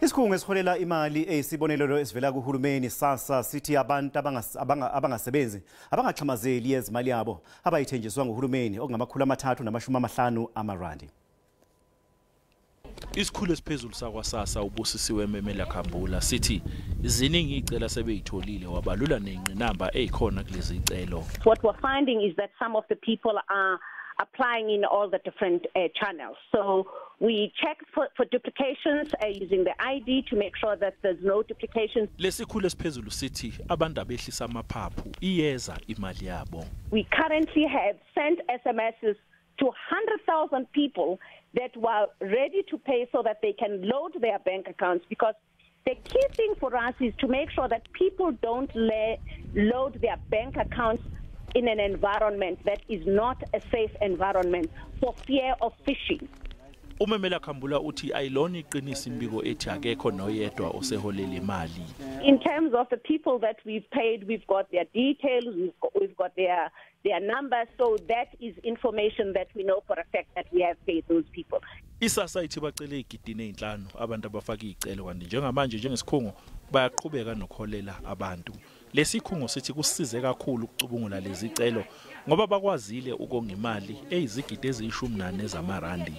Isikhungo esiholela imali eyisibonelelo esivela kuhulumeni SASSA sithi abantu abangasebenzi abangaxhamazeli ezimali yabo abayithenjiswa nguhulumeni okungama350 amarandi. Isikhulu esiphezulu sakwa-SASSA uBusisiwe Memela Khambula sithi ziningi icela sebeyitholile wabalula nenqinamba ezikhona kulezi icelo. What we're finding is that some of the people are applying in all the different channels. So we check for duplications using the ID to make sure that there's no duplications. Lesikhulu esiphezulu sithi abantu abehlisa amaphaphu iyeza imali yabo. We currently have sent SMSs to 100,000 people that were ready to pay so that they can load their bank accounts, because the key thing for us is to make sure that people don't load their bank accounts in an environment that is not a safe environment for fear of phishing. Umemela Khambula uthi ayilona iqinisa imbiko ethi akekho noyedwa oseholela imali. In terms of the people that we've paid, we've got their details, we've got their numbers, so that is information that we know for a fact that we have paid those people. SASSA ithi bacele igidini 5 abantu abafaka izicelo kanti njengamanje njengesikhungo bayaqhubeka nokholela abantu. Lesikhungo sithi kusize kakhulu ukucubungula lezi zicelo ngoba bakwazile ukonga imali eyizigidi ezi14 zamarandi.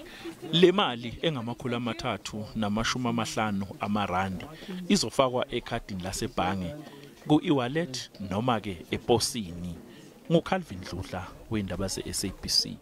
Le mali engama350 amarandi izofakwa ekhadini lasebhange ku-e-wallet noma ke eposini. NguCalvin Dludla weindaba ze-SABC.